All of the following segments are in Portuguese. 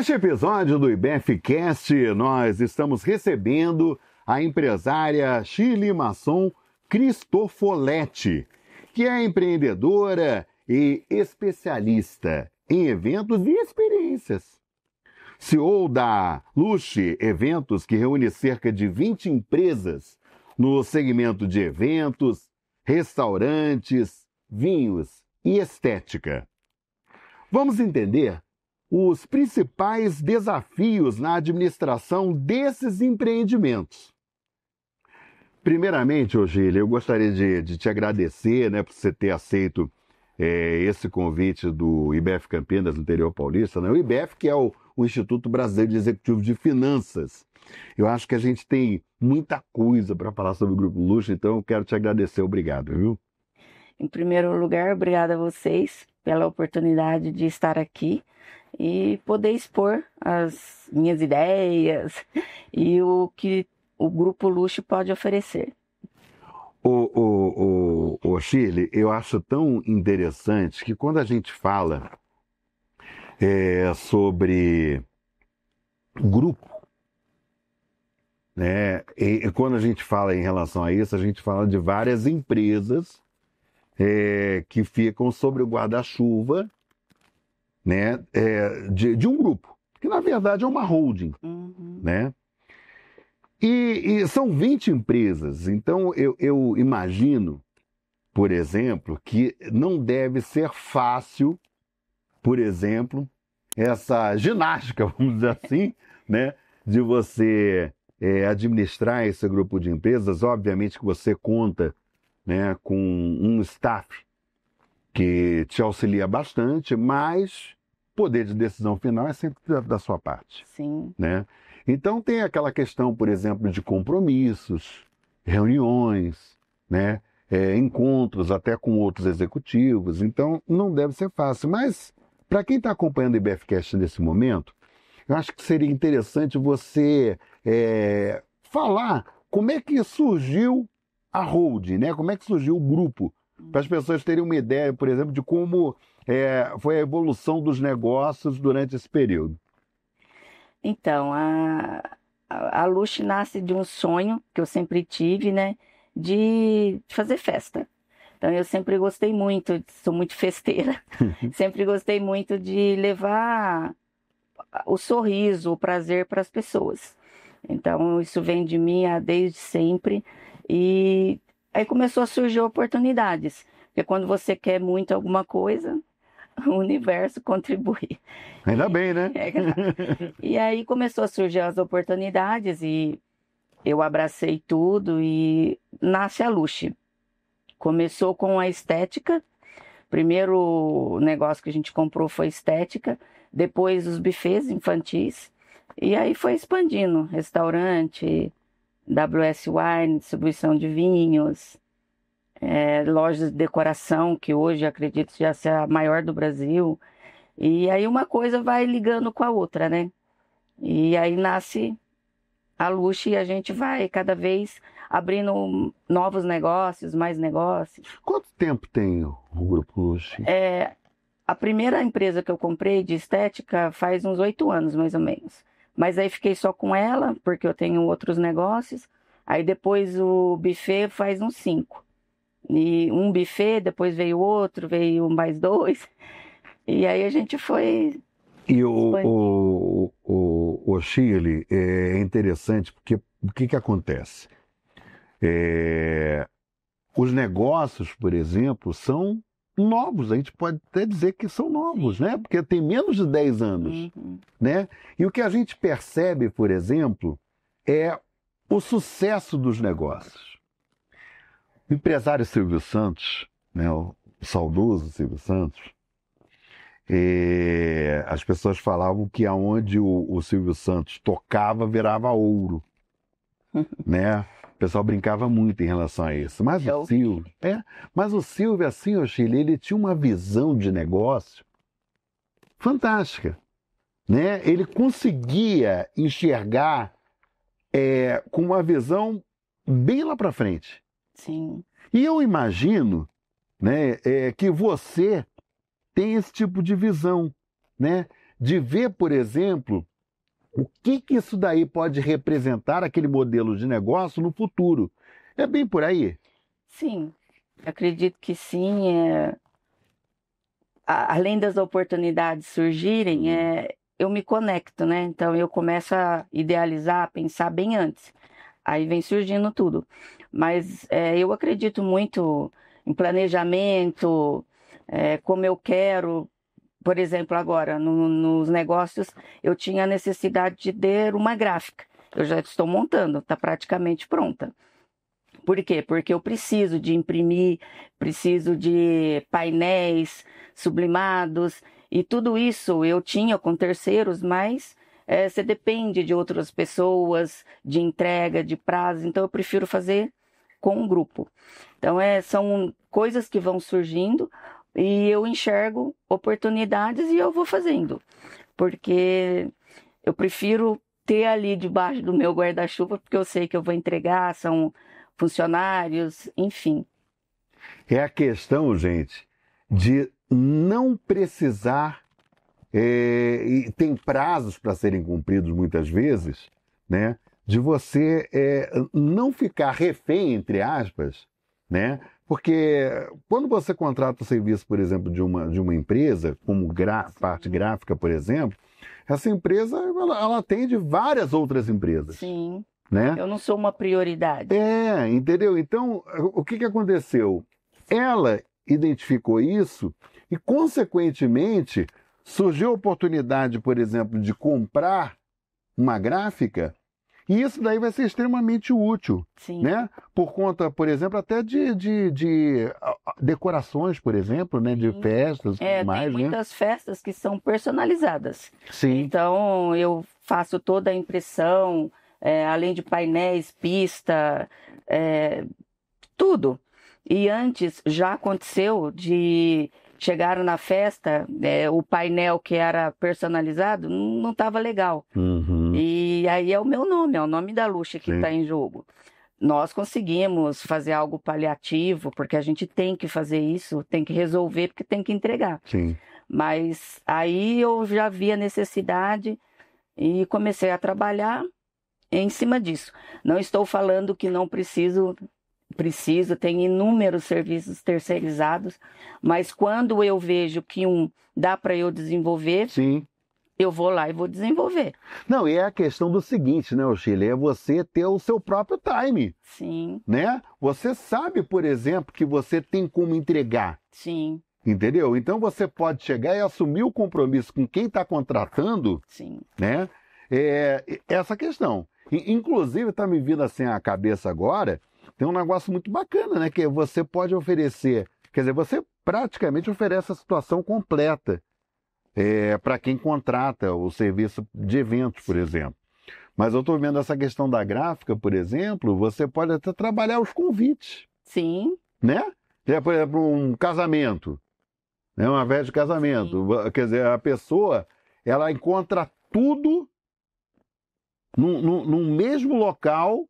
Neste episódio do IBFcast, nós estamos recebendo a empresária Shirley Masson Cristofoletti, que é empreendedora e especialista em eventos e experiências. CEO da Luxe Eventos, que reúne cerca de 20 empresas no segmento de eventos, restaurantes, vinhos e estética. Vamos entender os principais desafios na administração desses empreendimentos. Primeiramente, Shirley, eu gostaria de te agradecer, por você ter aceito esse convite do IBF Campinas, do interior paulista, O IBF, que é o Instituto Brasileiro de Executivo de Finanças. Eu acho que a gente tem muita coisa para falar sobre o Grupo Luxe, então eu quero te agradecer. Obrigado, viu? Em primeiro lugar, obrigada a vocês pela oportunidade de estar aqui e poder expor as minhas ideias e o que o Grupo Luxe pode oferecer. Shirley, eu acho tão interessante que quando a gente fala sobre grupo, e quando a gente fala em relação a isso, a gente fala de várias empresas que ficam sobre o guarda-chuva de um grupo, que na verdade é uma holding, E são 20 empresas, então eu imagino, por exemplo, que não deve ser fácil, por exemplo, essa ginástica, vamos dizer assim, de você administrar esse grupo de empresas. Obviamente que você conta com um staff que te auxilia bastante, mas o poder de decisão final é sempre da sua parte. Sim. Então tem aquela questão, por exemplo, de compromissos, reuniões, encontros até com outros executivos. Então não deve ser fácil. Mas para quem está acompanhando o IBFcast nesse momento, eu acho que seria interessante você falar como é que surgiu a holding, como é que surgiu o grupo, para as pessoas terem uma ideia, por exemplo, de como foi a evolução dos negócios durante esse período. Então, a Luxe nasce de um sonho que eu sempre tive, de fazer festa. Então, eu sempre gostei muito, sou muito festeira, sempre gostei muito de levar o sorriso, o prazer para as pessoas. Então, isso vem de mim desde sempre. E aí começou a surgir oportunidades. Porque quando você quer muito alguma coisa, o universo contribui. Ainda bem, né? E aí começou a surgir as oportunidades e eu abracei tudo e nasce a Luxe. Começou com a estética. Primeiro negócio que a gente comprou foi estética, depois os buffets infantis. E aí foi expandindo, restaurante, WS Wine, distribuição de vinhos, lojas de decoração, que hoje acredito já ser a maior do Brasil. E aí uma coisa vai ligando com a outra, E aí nasce a Luxe e a gente vai cada vez abrindo novos negócios, mais negócios. Quanto tempo tem o Grupo Luxe? A primeira empresa que eu comprei de estética faz uns 8 anos, mais ou menos. Mas aí fiquei só com ela, porque eu tenho outros negócios. Aí depois o buffet faz uns 5. E um buffet, depois veio outro, veio mais 2. E aí a gente foi... E o Shirley, é interessante, porque o que acontece? Os negócios, por exemplo, são novos. A gente pode até dizer que são novos, Porque tem menos de 10 anos, E o que a gente percebe, por exemplo, é o sucesso dos negócios. O empresário Silvio Santos, o saudoso Silvio Santos, as pessoas falavam que aonde o Silvio Santos tocava virava ouro, O pessoal brincava muito em relação a isso. Mas o Silvio, assim, Shirley, ele tinha uma visão de negócio fantástica, Ele conseguia enxergar com uma visão bem lá para frente. Sim. E eu imagino, que você tem esse tipo de visão, de ver, por exemplo, o que isso daí pode representar aquele modelo de negócio no futuro. É bem por aí? Sim, acredito que sim. Além das oportunidades surgirem, eu me conecto, né? Então eu começo a idealizar, a pensar bem antes. Aí vem surgindo tudo. Mas eu acredito muito em planejamento, como eu quero. Por exemplo, agora, nos negócios, eu tinha a necessidade de ter uma gráfica. Eu já estou montando, está praticamente pronta. Por quê? Porque eu preciso de imprimir, preciso de painéis sublimados, e tudo isso eu tinha com terceiros, mas você depende de outras pessoas, de entrega, de prazo, então eu prefiro fazer com um grupo. Então, são coisas que vão surgindo e eu enxergo oportunidades e eu vou fazendo, porque eu prefiro ter ali debaixo do meu guarda-chuva, porque eu sei que eu vou entregar, são funcionários, enfim. É a questão, gente, de não precisar, e tem prazos para serem cumpridos muitas vezes, né? De você não ficar refém, entre aspas, né? Porque quando você contrata o serviço, por exemplo, de uma empresa, como parte gráfica, por exemplo, essa empresa ela atende várias outras empresas. Sim. Né? Eu não sou uma prioridade. Entendeu? Então, o que aconteceu? Ela identificou isso e, consequentemente, surgiu a oportunidade, por exemplo, de comprar uma gráfica, e isso daí vai ser extremamente útil. Sim. Né? Por conta, por exemplo, até de decorações, por exemplo, né? De festas e tudo mais. Tem muitas festas que são personalizadas. Sim. Então, eu faço toda a impressão, além de painéis, pista, tudo. E antes já aconteceu de chegaram na festa, o painel que era personalizado não estava legal. Uhum. E aí é o meu nome, é o nome da Lucha que está em jogo. Nós conseguimos fazer algo paliativo, porque a gente tem que fazer isso, tem que resolver, porque tem que entregar. Sim. Mas aí eu já vi a necessidade e comecei a trabalhar em cima disso. Não estou falando que não preciso, tem inúmeros serviços terceirizados, mas quando eu vejo que dá para eu desenvolver, sim, eu vou lá e vou desenvolver. Não, e é a questão do seguinte, né, Oxília? É você ter o seu próprio time. Sim. Né? Você sabe, por exemplo, que você tem como entregar. Sim. Entendeu? Então você pode chegar e assumir o compromisso com quem está contratando. Sim. Né? Essa questão. Inclusive, está me vindo assim à cabeça agora, tem um negócio muito bacana, né? Que você pode oferecer, quer dizer, você praticamente oferece a situação completa para quem contrata o serviço de eventos, por exemplo. Mas eu estou vendo essa questão da gráfica, por exemplo, você pode até trabalhar os convites. Sim. Né? Por exemplo, um casamento, né? Uma festa de casamento. Sim. Quer dizer, a pessoa, ela encontra tudo num mesmo local,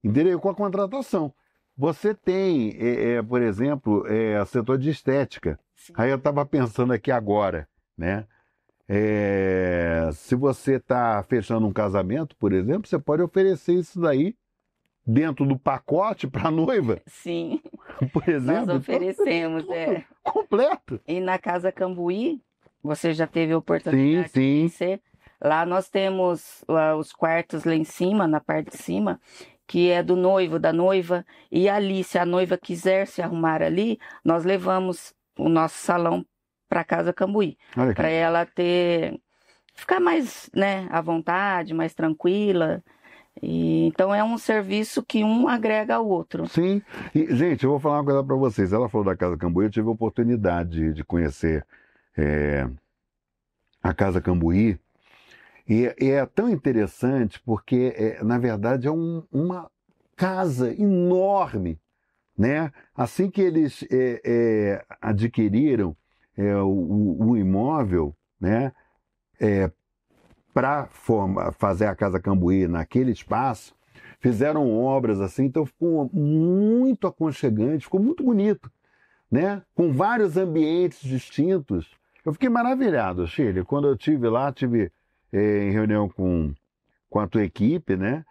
entendeu? Com a contratação. Você tem, por exemplo, setor de estética. Sim. Aí eu estava pensando aqui agora, né? Se você está fechando um casamento, por exemplo, você pode oferecer isso daí dentro do pacote para a noiva. Sim. Por exemplo. Nós oferecemos, completo. E na Casa Cambuí, você já teve a oportunidade de conhecer? Lá nós temos os quartos lá em cima, na parte de cima, que é do noivo, da noiva. E ali, se a noiva quiser se arrumar ali, nós levamos o nosso salão para Casa Cambuí, para ela ficar mais, né, à vontade, mais tranquila. Então é um serviço que um agrega ao outro. Sim. E, gente, eu vou falar uma coisa para vocês. Ela falou da Casa Cambuí, eu tive a oportunidade de conhecer a Casa Cambuí. E é tão interessante porque, na verdade, é uma casa enorme. Né? Assim que eles adquiriram o imóvel, né? Para fazer a Casa Cambuí naquele espaço, fizeram obras assim, então ficou muito aconchegante, ficou muito bonito, né? Com vários ambientes distintos, Eu fiquei maravilhado, Shirley, quando eu tive lá, em reunião com a tua equipe, né?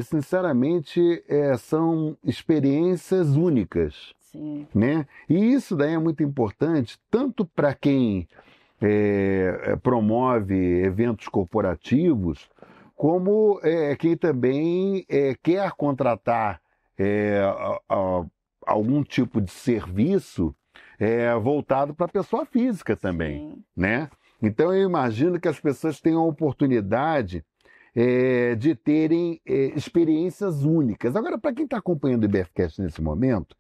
Sinceramente, são experiências únicas, Sim, né? E isso daí é muito importante, tanto para quem promove eventos corporativos, como quem também quer contratar algum tipo de serviço voltado para a pessoa física também, sim. né? Então eu imagino que as pessoas tenham a oportunidade de terem experiências únicas. Agora, para quem está acompanhando o IBFcast nesse momento,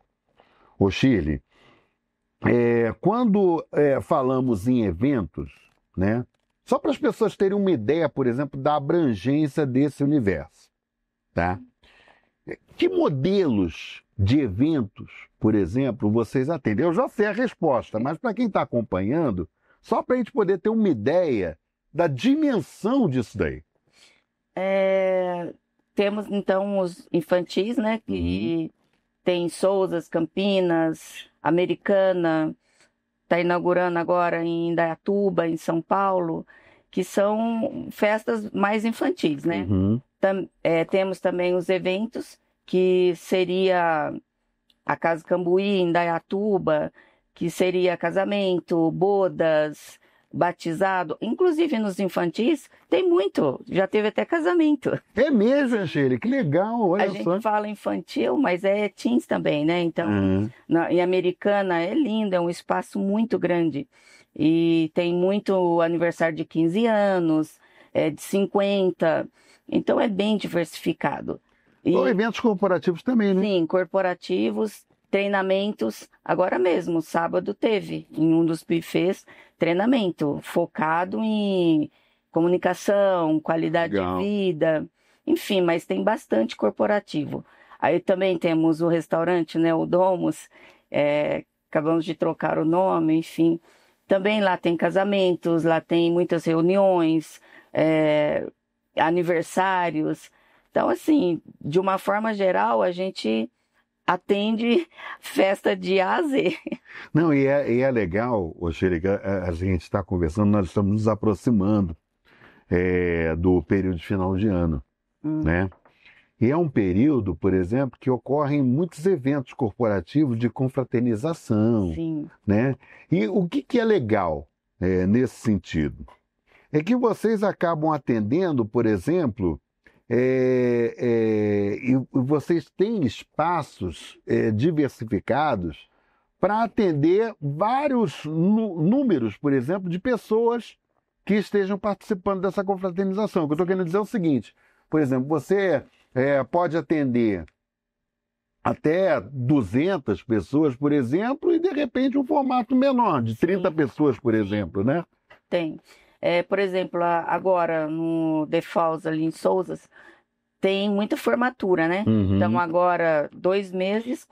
ô Shirley, quando falamos em eventos, né? Só para as pessoas terem uma ideia, por exemplo, da abrangência desse universo, tá? Que modelos de eventos, por exemplo, vocês atendem? Eu já sei a resposta, mas para quem está acompanhando, só para a gente poder ter uma ideia da dimensão disso daí. Temos então os infantis, né? Que tem Souzas, Campinas, Americana, está inaugurando agora em Indaiatuba, em São Paulo, que são festas mais infantis, né? Uhum. Temos também os eventos, que seria a Casa Cambuí, em Indaiatuba, que seria casamento, bodas, batizado. Inclusive nos infantis, tem muito, já teve até casamento. É mesmo, Angélica, que legal, olha A só. gente fala infantil, mas é teens também, né? Então, em Americana é lindo, é um espaço muito grande. E tem muito aniversário de 15 anos, de 50. Então, é bem diversificado. Ou eventos corporativos também, né? Sim, corporativos, treinamentos. Agora mesmo, sábado teve, em um dos buffets, treinamento focado em comunicação, qualidade Legal. de vida, enfim, mas tem bastante corporativo. Aí também temos o restaurante, né, o Domus, acabamos de trocar o nome, enfim. Também lá tem casamentos, lá tem muitas reuniões, aniversários. Então, assim, de uma forma geral, a gente atende festa de A a Z. Não, e é legal, Angélica, a gente está conversando, nós estamos nos aproximando do período de final de ano, né? E é um período, por exemplo, que ocorrem muitos eventos corporativos de confraternização, Sim. né? E o que é legal nesse sentido? É que vocês acabam atendendo, por exemplo, e vocês têm espaços diversificados para atender vários números, por exemplo, de pessoas que estejam participando dessa confraternização. O que eu estou querendo dizer é o seguinte, por exemplo, você pode atender até 200 pessoas, por exemplo, e de repente um formato menor, de 30 pessoas, por exemplo, né? Tem. Por exemplo, agora no The Falls, ali em Souzas, tem muita formatura, né? Uhum. Então agora, 2 meses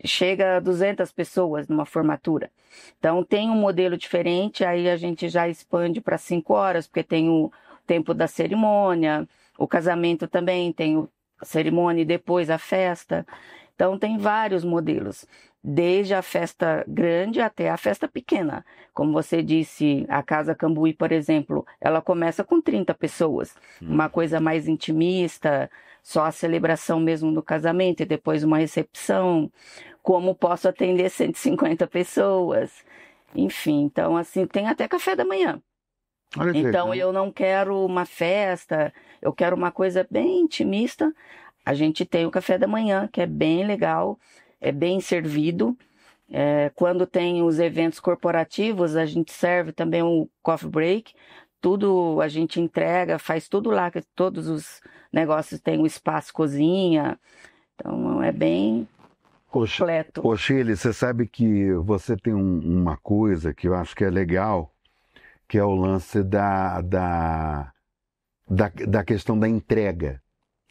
chega a 200 pessoas numa formatura. Então tem um modelo diferente, aí a gente já expande para 5 horas, porque tem o tempo da cerimônia, o casamento também tem a cerimônia e depois a festa. Então tem vários modelos, desde a festa grande até a festa pequena. Como você disse, a Casa Cambuí, por exemplo, ela começa com 30 pessoas, uma coisa mais intimista, só a celebração mesmo do casamento e depois uma recepção. Como posso atender 150 pessoas? Enfim, então assim, tem até café da manhã. Olha que Então legal. eu não quero uma festa, eu quero uma coisa bem intimista. A gente tem o café da manhã, que é bem legal, é bem servido. Quando tem os eventos corporativos, a gente serve também o coffee break. Tudo a gente entrega, faz tudo lá, que todos os negócios têm o espaço cozinha. Então é bem completo. Ô, Shirley, você sabe que você tem uma coisa que eu acho que é legal, que é o lance da questão da entrega.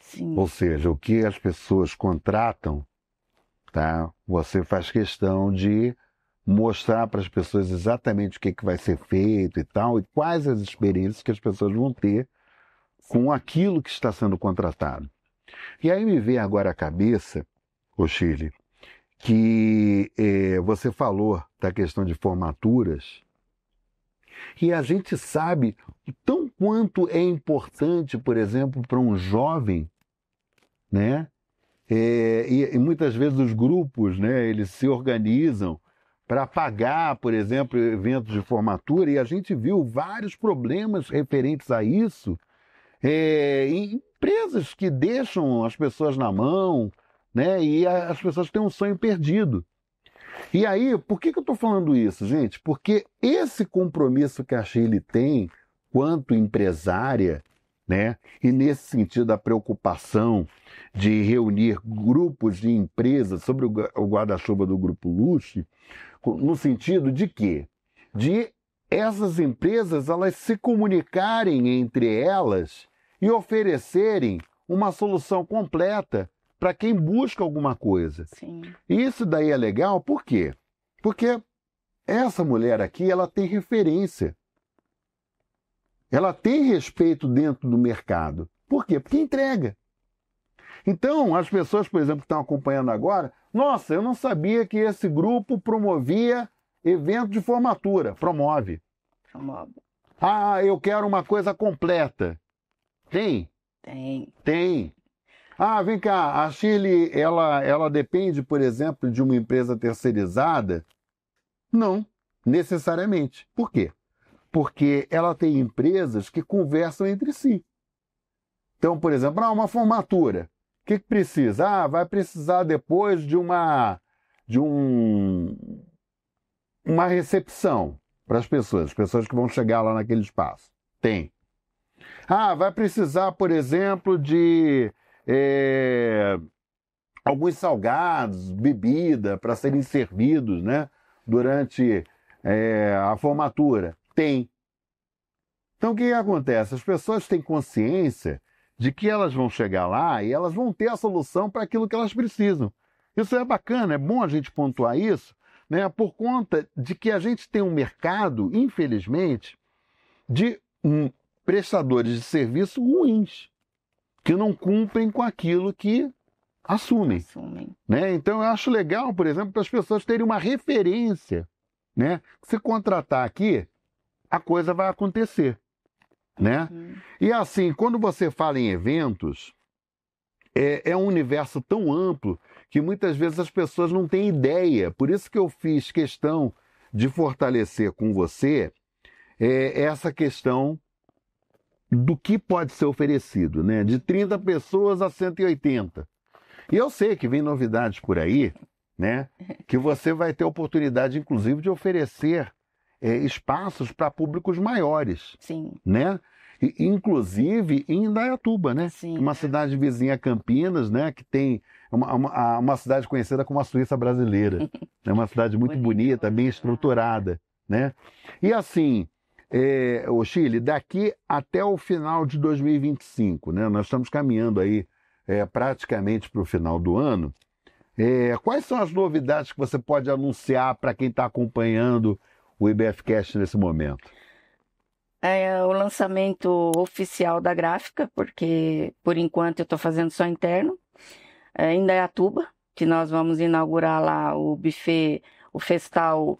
Sim. Ou seja, o que as pessoas contratam, tá? Você faz questão de mostrar para as pessoas exatamente o que vai ser feito e tal, e quais as experiências que as pessoas vão ter com aquilo que está sendo contratado. E aí me vem agora à cabeça, ô Shirley, que você falou da questão de formaturas. E a gente sabe o tão quanto é importante, por exemplo, para um jovem, né? E muitas vezes os grupos, né, eles se organizam para pagar, por exemplo, eventos de formatura, e a gente viu vários problemas referentes a isso, em empresas que deixam as pessoas na mão, né, e as pessoas têm um sonho perdido. E aí, por que eu estou falando isso, gente? Porque esse compromisso que a Shirley tem, quanto empresária, né? E nesse sentido, a preocupação de reunir grupos de empresas sobre o guarda-chuva do Grupo Luche, no sentido de quê? De essas empresas elas se comunicarem entre elas e oferecerem uma solução completa para quem busca alguma coisa. Sim. E isso daí é legal, por quê? Porque essa mulher aqui, ela tem referência. Ela tem respeito dentro do mercado. Por quê? Porque entrega. Então, as pessoas, por exemplo, que estão acompanhando agora, nossa, eu não sabia que esse grupo promovia evento de formatura. Promove. Promove. Ah, eu quero uma coisa completa. Tem? Tem. Tem. Ah, vem cá, a Shirley, ela depende, por exemplo, de uma empresa terceirizada? Não, necessariamente. Por quê? Porque ela tem empresas que conversam entre si. Então, por exemplo, uma formatura. O que precisa? Ah, vai precisar depois de uma recepção para as pessoas que vão chegar lá naquele espaço. Tem. Ah, vai precisar, por exemplo, de alguns salgados, bebida para serem servidos, né, durante a formatura. Tem. Então o que acontece? As pessoas têm consciência de que elas vão chegar lá e elas vão ter a solução para aquilo que elas precisam. Isso é bacana, é bom a gente pontuar isso, né, por conta de que a gente tem um mercado, infelizmente, de prestadores de serviço ruins, que não cumprem com aquilo que assumem. Né? Então eu acho legal, por exemplo, para as pessoas terem uma referência, né? Se contratar aqui, a coisa vai acontecer, né? E assim, quando você fala em eventos, é um universo tão amplo que muitas vezes as pessoas não têm ideia. Por isso que eu fiz questão de fortalecer com você essa questão do que pode ser oferecido, né? De 30 pessoas a 180. E eu sei que vem novidades por aí, né? Que você vai ter oportunidade, inclusive, de oferecer espaços para públicos maiores. Sim. Né? E, inclusive em Indaiatuba, né? Sim. Uma cidade vizinha a Campinas, né? Que tem uma cidade conhecida como a Suíça brasileira. É uma cidade muito bonita, bem estruturada, né? E assim, o Shirley, daqui até o final de 2025, né? Nós estamos caminhando aí praticamente para o final do ano. Quais são as novidades que você pode anunciar para quem está acompanhando o IBFcast nesse momento? O lançamento oficial da gráfica, porque por enquanto eu estou fazendo só interno, em Indaiatuba, que nós vamos inaugurar lá o buffet, o festal,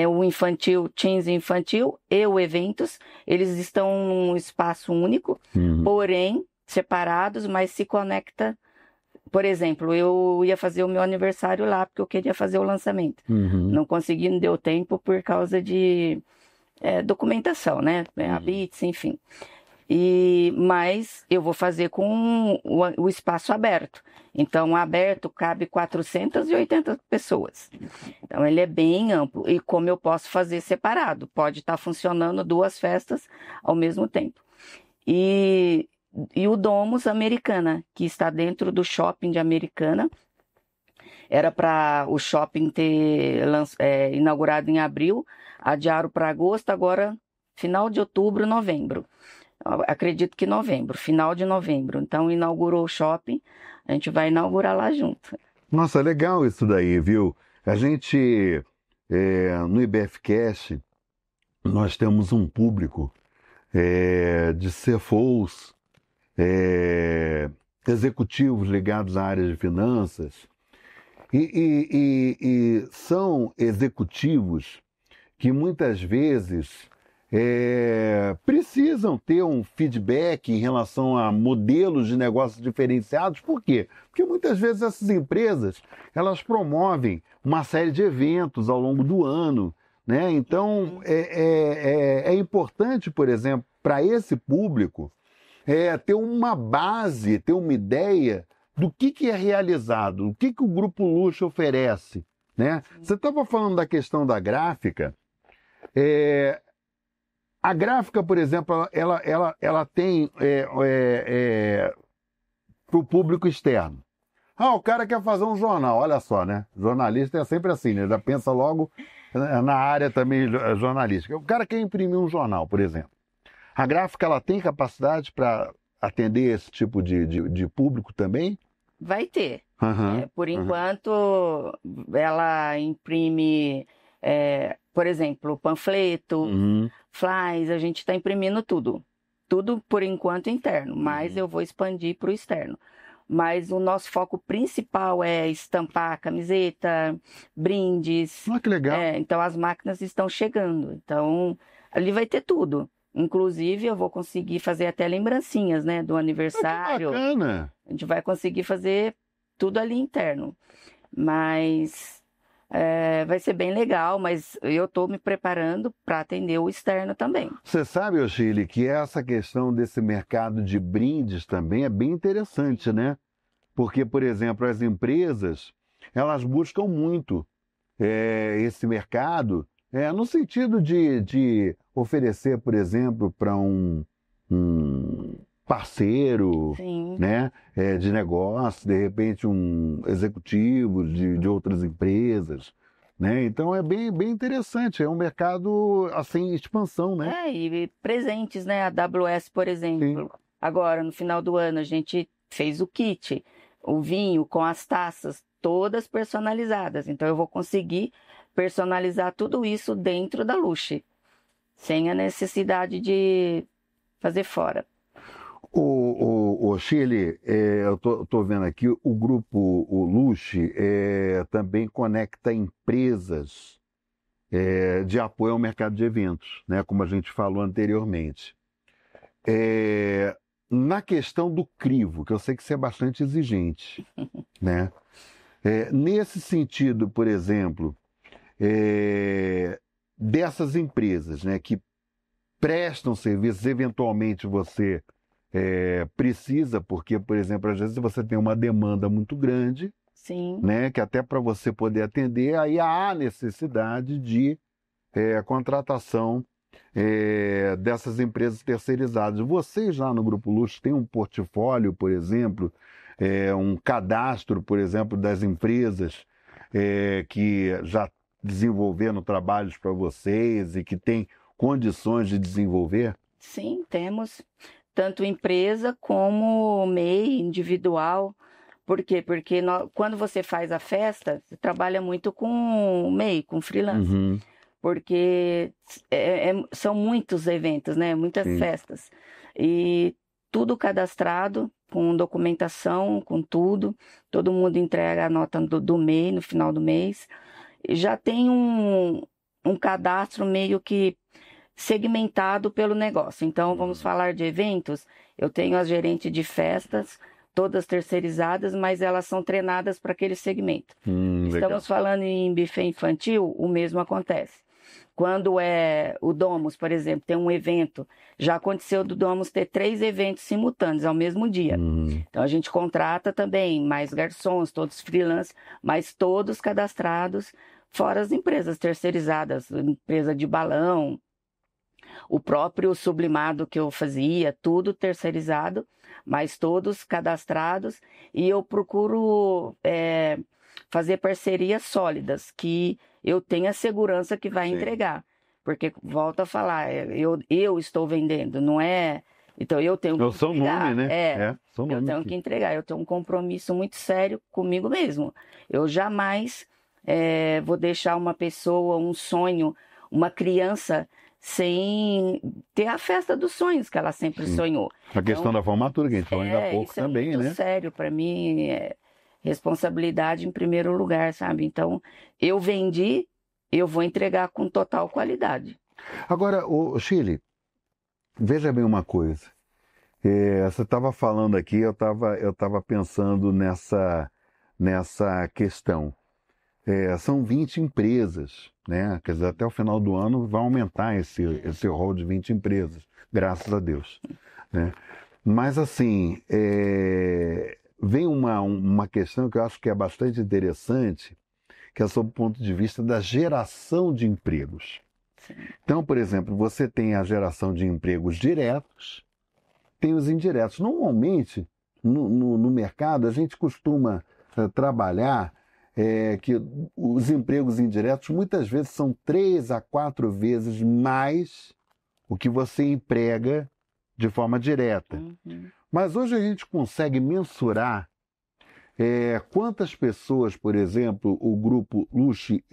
o infantil, Teens Infantil e o Eventos. Eles estão num espaço único, porém separados, mas se conecta. Por exemplo, eu ia fazer o meu aniversário lá, porque eu queria fazer o lançamento. Não consegui, não deu tempo por causa de documentação, né? A BITS, enfim. Mas eu vou fazer com o espaço aberto. Então, aberto cabe 480 pessoas. Então, ele é bem amplo. E como eu posso fazer separado? Pode estar funcionando 2 festas ao mesmo tempo. E o Domus Americana, que está dentro do shopping de Americana. Era para o shopping ter inaugurado em abril, adiaram para agosto, agora final de outubro, novembro. Acredito que novembro, final de novembro. Então inaugurou o shopping, a gente vai inaugurar lá junto. Nossa, legal isso daí, viu? A gente, no IBFcast, nós temos um público de CFOs, executivos ligados à área de finanças, E são executivos que muitas vezes precisam ter um feedback em relação a modelos de negócios diferenciados. Por quê? Porque muitas vezes essas empresas elas promovem uma série de eventos ao longo do ano, né? Então é importante, por exemplo, para esse público ter uma base, ter uma ideia do que é realizado, o que o Grupo Luche oferece, né? Você estava falando da questão da gráfica. A gráfica, por exemplo, ela tem para o público externo. O cara quer fazer um jornal, olha só, né? Jornalista é sempre assim, né? Já pensa logo na área também jornalística. O cara quer imprimir um jornal, por exemplo. A gráfica, ela tem capacidade para atender esse tipo de público também? Vai ter. Uhum, Por enquanto, ela imprime, por exemplo, panfleto, flyers, a gente está imprimindo tudo. Tudo, por enquanto, interno, mas eu vou expandir para o externo. Mas o nosso foco principal é estampar camiseta, brindes. Que legal. Então, as máquinas estão chegando. Então, ali vai ter tudo. Inclusive, eu vou conseguir fazer até lembrancinhas, né, do aniversário. Que bacana! A gente vai conseguir fazer tudo ali interno. Mas vai ser bem legal, mas eu estou me preparando para atender o externo também. Você sabe, Ochille, que essa questão desse mercado de brindes também é bem interessante, né? Porque, por exemplo, as empresas, elas buscam muito esse mercado, no sentido de oferecer, por exemplo, para um parceiro, Sim. né, de negócio, de repente um executivo de outras empresas, né? Então é bem interessante, é um mercado assim em expansão, né? E presentes, né? A AWS, por exemplo. Sim. Agora, no final do ano, a gente fez o kit, o vinho com as taças, todas personalizadas. Então, eu vou conseguir personalizar tudo isso dentro da Luche, sem a necessidade de fazer fora. O Chile, eu tô vendo aqui, o grupo o Luche também conecta empresas de apoio ao mercado de eventos, né, como a gente falou anteriormente. Na questão do crivo, que eu sei que você é bastante exigente, né? Nesse sentido, por exemplo, dessas empresas, né, que prestam serviços, eventualmente você precisa, porque, por exemplo, às vezes você tem uma demanda muito grande, Sim. né, que até para você poder atender, aí há necessidade de contratação dessas empresas terceirizadas. Vocês lá no Grupo Luche têm um portfólio, por exemplo, um cadastro, por exemplo, das empresas que já desenvolveram trabalhos para vocês e que têm condições de desenvolver? Sim, temos. Tanto empresa como MEI, individual. Por quê? Porque quando você faz a festa, você trabalha muito com MEI, com freelance. Uhum. Porque são muitos eventos, né? Muitas Sim. festas. E tudo cadastrado, com documentação, com tudo. Todo mundo entrega a nota do MEI no final do mês. E já tem um cadastro meio que segmentado pelo negócio. Então, vamos falar de eventos. Eu tenho as gerentes de festas, todas terceirizadas, mas elas são treinadas para aquele segmento. Estamos falando em buffet infantil, o mesmo acontece. Quando o Domus, por exemplo, tem um evento, já aconteceu do Domus ter 3 eventos simultâneos ao mesmo dia. Então a gente contrata também mais garçons, todos freelance, mas todos cadastrados, fora as empresas terceirizadas, empresa de balão, o próprio sublimado que eu fazia, tudo terceirizado, mas todos cadastrados, e eu procuro fazer parcerias sólidas, que eu tenha segurança que vai entregar. Porque, volto a falar, eu estou vendendo, não é... Então eu tenho que entregar. Nome, né? Eu tenho que entregar, eu tenho um compromisso muito sério comigo mesmo. Eu jamais vou deixar uma pessoa, um sonho, uma criança sem ter a festa dos sonhos que ela sempre sonhou. A questão da formatura, que a gente falou ainda há pouco também, né? É muito né? sério para mim. responsabilidade em primeiro lugar, sabe? Então, eu vendi, eu vou entregar com total qualidade. Agora, o Shirley, veja bem uma coisa. Você estava falando aqui, eu estava pensando nessa questão. São 20 empresas, né? Quer dizer, até o final do ano vai aumentar esse rol de 20 empresas, graças a Deus, né? Mas, assim, vem uma questão que eu acho que é bastante interessante, que é sob o ponto de vista da geração de empregos. Sim. Então, por exemplo, você tem a geração de empregos diretos, tem os indiretos. Normalmente, no mercado, a gente costuma trabalhar que os empregos indiretos muitas vezes são 3 a 4 vezes mais o que você emprega de forma direta. Uhum. Mas hoje a gente consegue mensurar quantas pessoas, por exemplo, o grupo Luche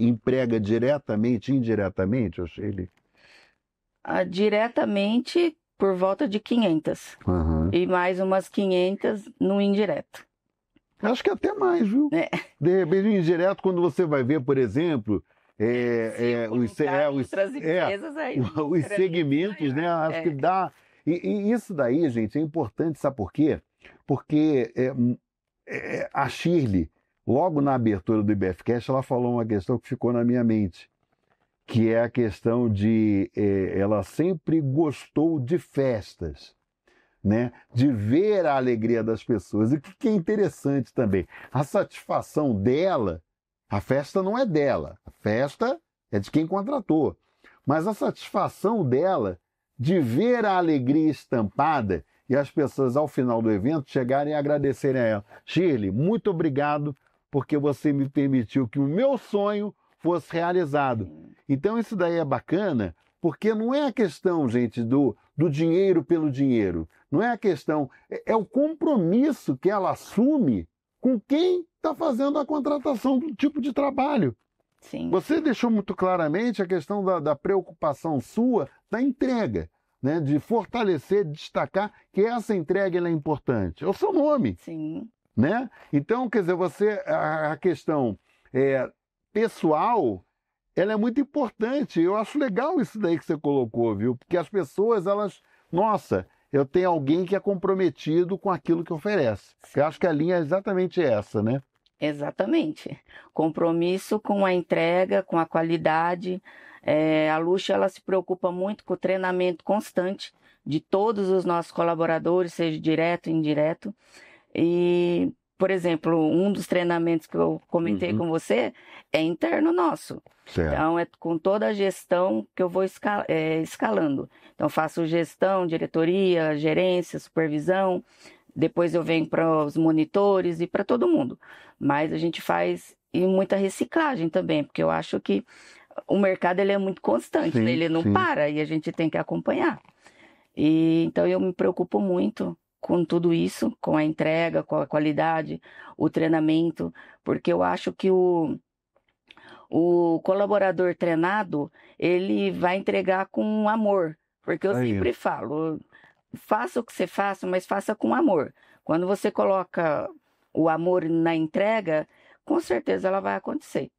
emprega diretamente e indiretamente, Oxele? Diretamente, por volta de 500. Uhum. E mais umas 500 no indireto. Acho que até mais, viu? De repente, indireto, quando você vai ver, por exemplo, os segmentos, né? Acho que dá. E isso daí, gente, é importante, sabe por quê? Porque a Shirley, logo na abertura do IBFcast, ela falou uma questão que ficou na minha mente, que é a questão de ela sempre gostou de festas, né? De ver a alegria das pessoas. E o que é interessante também, a satisfação dela, a festa não é dela, a festa é de quem contratou, mas a satisfação dela de ver a alegria estampada e as pessoas ao final do evento chegarem e agradecerem a ela. Shirley, muito obrigado porque você me permitiu que o meu sonho fosse realizado. Então isso daí é bacana, porque não é a questão, gente, do dinheiro pelo dinheiro. Não é a questão, é o compromisso que ela assume com quem está fazendo a contratação do tipo de trabalho. Sim. Você deixou muito claramente a questão da preocupação sua da entrega, né? De fortalecer, de destacar que essa entrega ela é importante. É o seu nome. Sim. Né? Então, quer dizer, a questão pessoal, ela é muito importante. Eu acho legal isso daí que você colocou, viu? Porque as pessoas, elas... Nossa, eu tenho alguém que é comprometido com aquilo que oferece. Eu acho que a linha é exatamente essa, né? Exatamente. Compromisso com a entrega, com a qualidade. A Luche, ela se preocupa muito com o treinamento constante de todos os nossos colaboradores, seja direto ou indireto. E, por exemplo, um dos treinamentos que eu comentei com você é interno nosso. Certo. Então, é com toda a gestão que eu vou escalando. Então, faço gestão, diretoria, gerência, supervisão. Depois eu venho para os monitores e para todo mundo. Mas a gente faz muita reciclagem também, porque eu acho que o mercado ele é muito constante, Sim, né? Ele não sim. para e a gente tem que acompanhar. Então eu me preocupo muito com tudo isso, com a entrega, com a qualidade, o treinamento, porque eu acho que o colaborador treinado, ele vai entregar com amor. Porque eu sempre falo, faça o que você faça, mas faça com amor. Quando você coloca o amor na entrega, com certeza ela vai acontecer.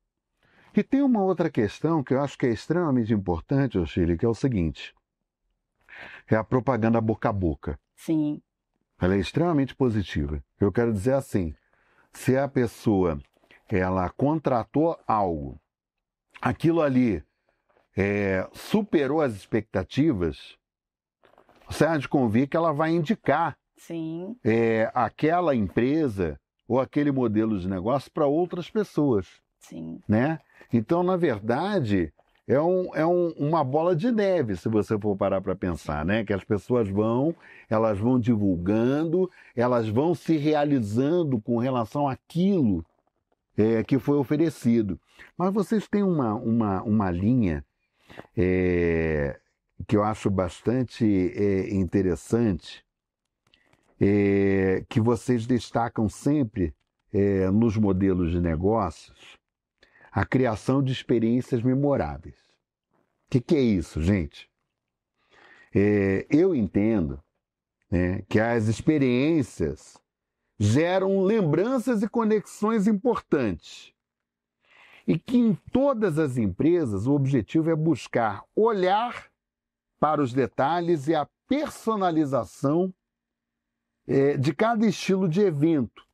E tem uma outra questão que eu acho que é extremamente importante, Oxílio, que é o seguinte. É a propaganda boca a boca. Sim. Ela é extremamente positiva. Eu quero dizer assim, se a pessoa ela contratou algo, aquilo ali superou as expectativas, você há de convir que ela vai indicar Sim. aquela empresa ou aquele modelo de negócio para outras pessoas. Sim. Né? Então, na verdade, é uma bola de neve, se você for parar para pensar, né? Que as pessoas elas vão divulgando, elas vão se realizando com relação àquilo que foi oferecido. Mas vocês têm uma linha que eu acho bastante interessante, que vocês destacam sempre nos modelos de negócios, a criação de experiências memoráveis. O que é isso, gente? Eu entendo, né, que as experiências geram lembranças e conexões importantes. E que em todas as empresas o objetivo é buscar olhar para os detalhes e a personalização de cada estilo de evento,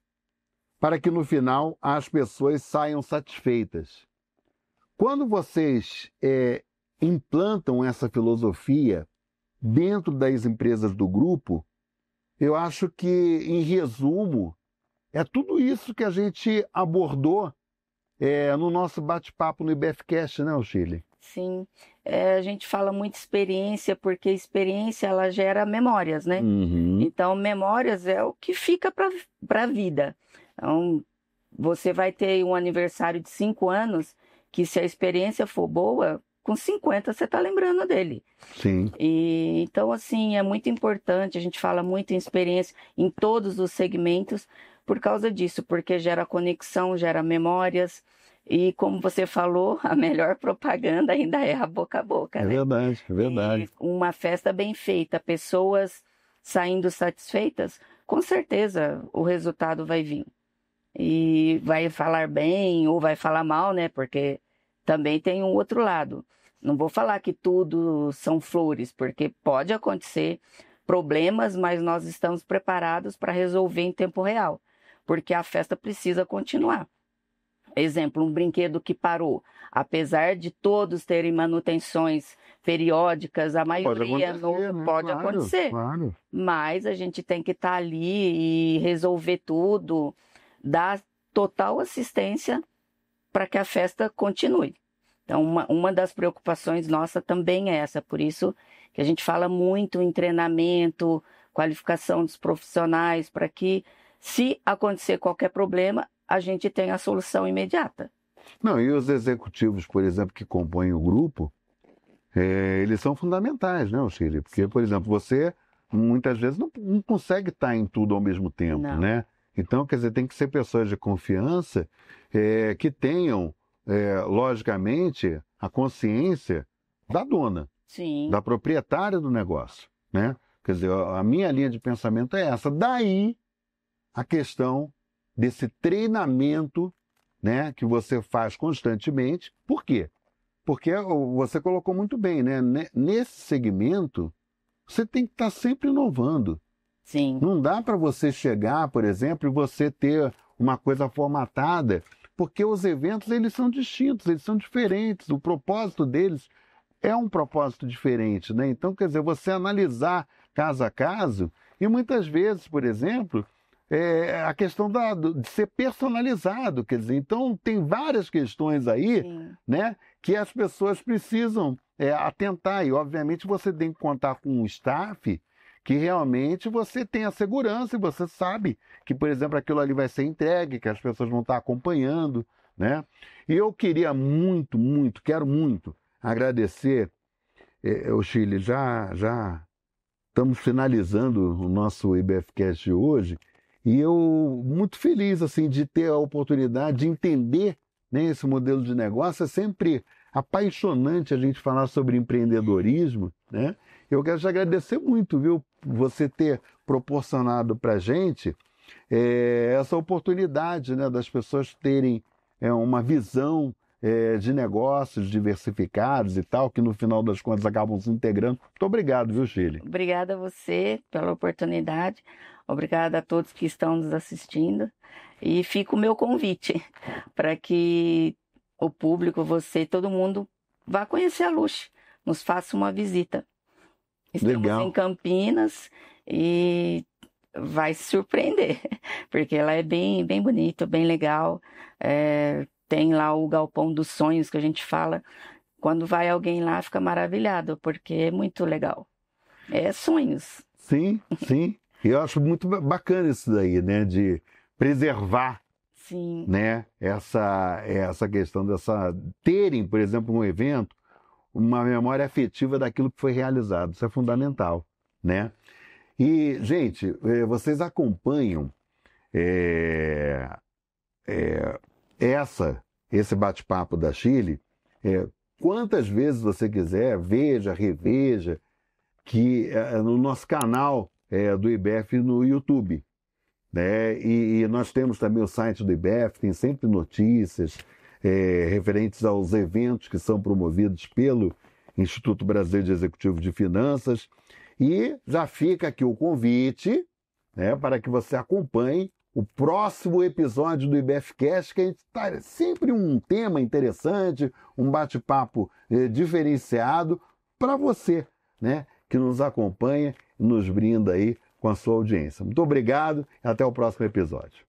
para que no final as pessoas saiam satisfeitas. Quando vocês implantam essa filosofia dentro das empresas do grupo, eu acho que, em resumo, é tudo isso que a gente abordou no nosso bate-papo no IBFcast, né, Chile? Sim, a gente fala muito experiência, porque experiência ela gera memórias, né? Uhum. Então, memórias é o que fica para a vida. Então, você vai ter um aniversário de 5 anos, que se a experiência for boa, com 50 você está lembrando dele. Sim. E, então, assim, é muito importante, a gente fala muito em experiência em todos os segmentos, por causa disso, porque gera conexão, gera memórias. E como você falou, a melhor propaganda ainda é a boca a boca, É né? verdade, é verdade. E uma festa bem feita, pessoas saindo satisfeitas, com certeza o resultado vai vir. E vai falar bem ou vai falar mal, né? Porque também tem um outro lado. Não vou falar que tudo são flores, porque pode acontecer problemas, mas nós estamos preparados para resolver em tempo real, porque a festa precisa continuar. Exemplo, um brinquedo que parou. Apesar de todos terem manutenções periódicas, a maioria pode acontecer. Claro. Mas a gente tem que estar ali e resolver tudo, dar total assistência para que a festa continue. Então, uma das preocupações nossa também é essa. Por isso que a gente fala muito em treinamento, qualificação dos profissionais, para que, se acontecer qualquer problema, a gente tem a solução imediata. Não, e os executivos, por exemplo, que compõem o grupo, eles são fundamentais, né, Chile? Porque, por exemplo, você muitas vezes não consegue estar em tudo ao mesmo tempo, Não. né? Então, quer dizer, tem que ser pessoas de confiança que tenham, logicamente, a consciência da dona, Sim. da proprietária do negócio, né? Quer dizer, a minha linha de pensamento é essa. Daí a questão desse treinamento, né, que você faz constantemente. Por quê? Porque você colocou muito bem, né? Nesse segmento, você tem que estar sempre inovando. Sim. Não dá para você chegar, por exemplo, e você ter uma coisa formatada, porque os eventos eles são distintos, eles são diferentes. O propósito deles é um propósito diferente, né? Então, quer dizer, você analisar caso a caso, e muitas vezes, por exemplo, a questão de ser personalizado, quer dizer, então tem várias questões aí, Sim. né, que as pessoas precisam atentar, e obviamente você tem que contar com um staff que realmente você tem a segurança e você sabe que, por exemplo, aquilo ali vai ser entregue, que as pessoas vão estar acompanhando, né? E eu queria muito, muito, quero muito agradecer, o Chile, já estamos finalizando o nosso IBFcast de hoje, e eu muito feliz assim de ter a oportunidade de entender, né, esse modelo de negócio. É sempre apaixonante a gente falar sobre empreendedorismo, né? Eu quero te agradecer muito, viu, você ter proporcionado para a gente essa oportunidade, né, das pessoas terem uma visão de negócios diversificados e tal, que no final das contas acabam se integrando. Muito obrigado, viu, Chile? Obrigada a você pela oportunidade. Obrigada a todos que estão nos assistindo. E fica o meu convite para que o público, você, todo mundo, vá conhecer a Luche, nos faça uma visita. Estamos Legal. em Campinas e vai se surpreender, porque ela é bem, bem bonita, bem legal. Tem lá o Galpão dos Sonhos que a gente fala. Quando vai alguém lá, fica maravilhado, porque é muito legal. É sonhos. Sim, sim. E eu acho muito bacana isso daí, né? De preservar, Sim. né? Essa questão terem, por exemplo, um evento, uma memória afetiva daquilo que foi realizado. Isso é fundamental, né? E, gente, vocês acompanham esse bate-papo da Chile, quantas vezes você quiser, veja, reveja, que no nosso canal do IBF no YouTube. né? E nós temos também o site do IBEF, tem sempre notícias referentes aos eventos que são promovidos pelo Instituto Brasileiro de Executivo de Finanças. E já fica aqui o convite, né, para que você acompanhe o próximo episódio do IBFcast, que a gente está sempre um tema interessante, um bate-papo diferenciado para você, né, que nos acompanha e nos brinda aí com a sua audiência. Muito obrigado e até o próximo episódio.